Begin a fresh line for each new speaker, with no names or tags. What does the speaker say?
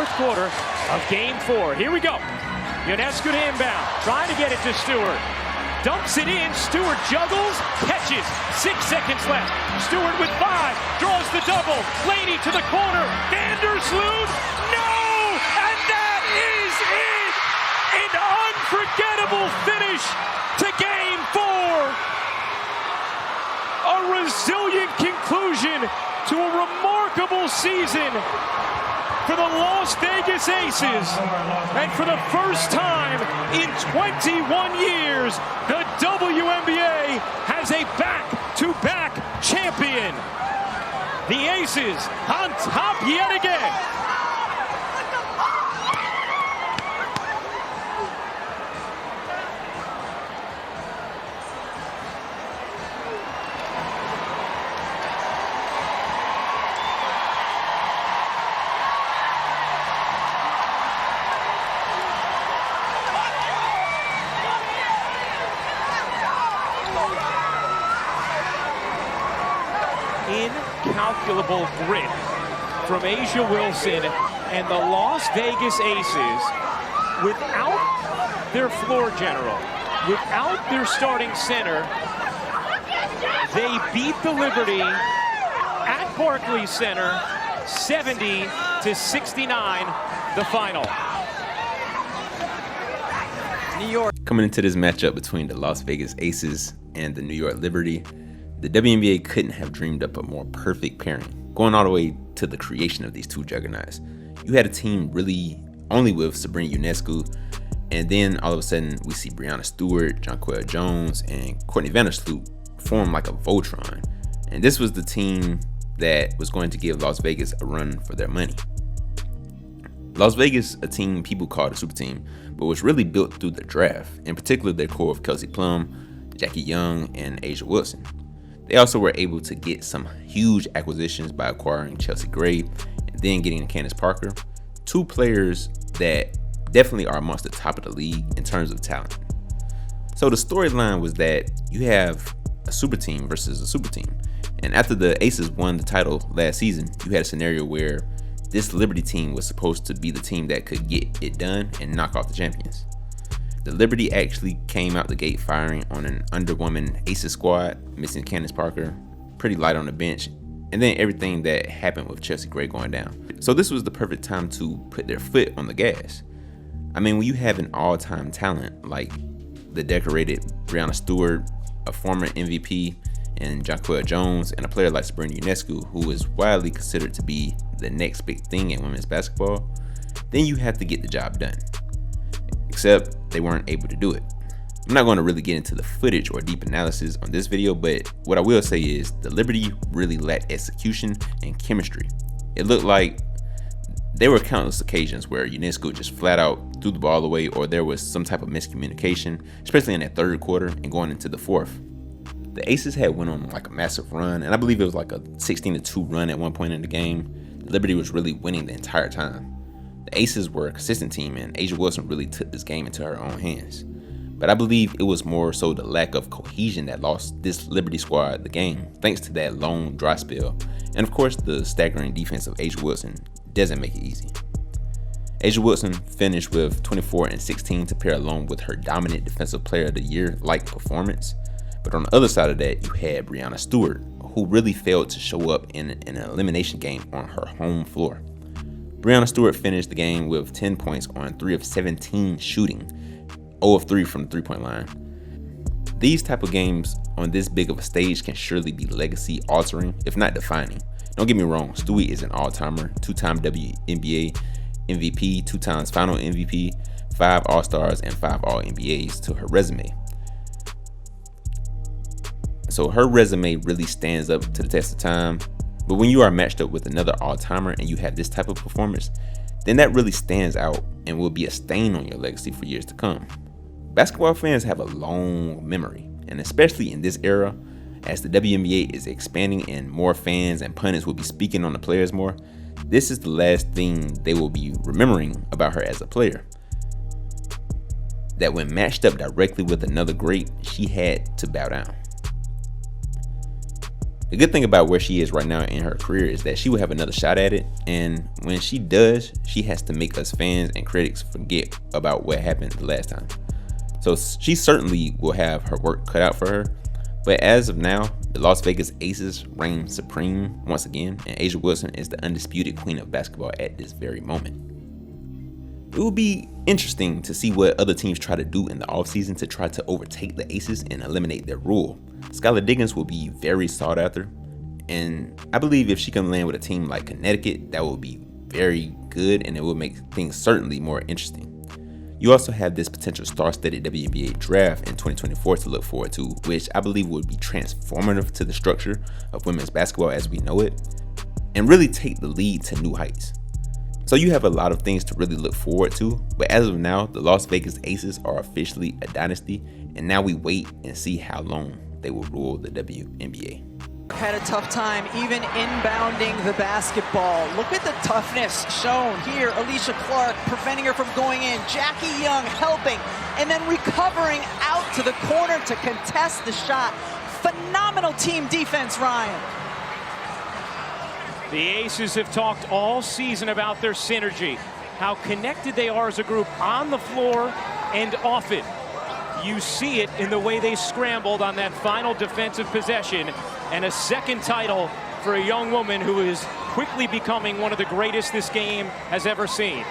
fourth quarter of Game 4. Here we go. Ionescu to inbound, trying to get it to Stewart. Dumps it in, Stewart juggles, catches, 6 seconds left. Stewart with 5, draws the double. Laney to the corner, Vandersloot, no! And that is it! An unforgettable finish to Game 4. A resilient conclusion to a remarkable season for the Las Vegas Aces, and for the first time in 21 years, the WNBA has a back-to-back champion. The Aces on top yet again. Incalculable grit from A'ja Wilson and the Las Vegas Aces without their floor general, without their starting center. They beat the Liberty at Barclays Center 70-69, the final.
New York. Coming into this matchup between the Las Vegas Aces and the New York Liberty, the WNBA couldn't have dreamed up a more perfect pairing, going all the way to the creation of these two juggernauts. You had a team really only with Breanna Ionescu, and then all of a sudden we see Breanna Stewart, Jonquel Jones, and Courtney Vandersloot form like a Voltron. And this was the team that was going to give Las Vegas a run for their money. Las Vegas, a team people called a super team, but was really built through the draft, in particular their core of Kelsey Plum, Jackie Young, and A'ja Wilson. They also were able to get some huge acquisitions by acquiring Chelsea Gray and then getting Candace Parker, two players that definitely are amongst the top of the league in terms of talent. So the storyline was that you have a super team versus a super team. And after the Aces won the title last season, you had a scenario where this Liberty team was supposed to be the team that could get it done and knock off the champions. The Liberty actually came out the gate firing on an underwoman Aces squad, missing Candace Parker, pretty light on the bench, and then everything that happened with Chelsea Gray going down. So this was the perfect time to put their foot on the gas. I mean, when you have an all-time talent like the decorated Breanna Stewart, a former MVP, and Jonquel Jones, and a player like Breanna Ionescu, who is widely considered to be the next big thing in women's basketball, then you have to get the job done. Except they weren't able to do it. I'm not going to really get into the footage or deep analysis on this video, but what I will say is the Liberty really lacked execution and chemistry. It looked like there were countless occasions where Ionescu just flat out threw the ball away, or there was some type of miscommunication, especially in that third quarter and going into the fourth. The Aces had went on like a massive run, and I believe it was like a 16-2 run at one point in the game. The Liberty was really winning the entire time. The Aces were a consistent team, and A'ja Wilson really took this game into her own hands. But I believe it was more so the lack of cohesion that lost this Liberty squad the game, thanks to that long dry spell. And of course, the staggering defense of A'ja Wilson doesn't make it easy. A'ja Wilson finished with 24 and 16 to pair along with her dominant Defensive Player of the Year-like performance. But on the other side of that, you had Breanna Stewart, who really failed to show up in an elimination game on her home floor. Breanna Stewart finished the game with 10 points on 3 of 17 shooting, 0 of 3 from the three-point line. These type of games on this big of a stage can surely be legacy altering, if not defining. Don't get me wrong, Stewie is an all-timer, 2-time WNBA MVP, 2 times final MVP, 5 All-Stars, and 5 All-NBAs to her resume. So her resume really stands up to the test of time. But when you are matched up with another all-timer and you have this type of performance, then that really stands out and will be a stain on your legacy for years to come. Basketball fans have a long memory, and especially in this era, as the WNBA is expanding and more fans and pundits will be speaking on the players more, this is the last thing they will be remembering about her as a player. That when matched up directly with another great, she had to bow down. The good thing about where she is right now in her career is that she will have another shot at it, and when she does, she has to make us fans and critics forget about what happened the last time. So she certainly will have her work cut out for her, but as of now, the Las Vegas Aces reign supreme once again, and A'ja Wilson is the undisputed queen of basketball at this very moment. It will be interesting to see what other teams try to do in the offseason to try to overtake the Aces and eliminate their rule. Skylar Diggins will be very sought after, and I believe if she can land with a team like Connecticut, that will be very good and it will make things certainly more interesting. You also have this potential star-studded WNBA draft in 2024 to look forward to, which I believe will be transformative to the structure of women's basketball as we know it, and really take the lead to new heights. So you have a lot of things to really look forward to, but as of now, the Las Vegas Aces are officially a dynasty, and now we wait and see how long they will rule the WNBA.
Had a tough time even inbounding the basketball. Look at the toughness shown here. Alicia Clark preventing her from going in. Jackie Young helping and then recovering out to the corner to contest the shot. Phenomenal team defense, Ryan.
The Aces have talked all season about their synergy, how connected they are as a group on the floor and off it. You see it in the way they scrambled on that final defensive possession, and a second title for a young woman who is quickly becoming one of the greatest this game has ever seen.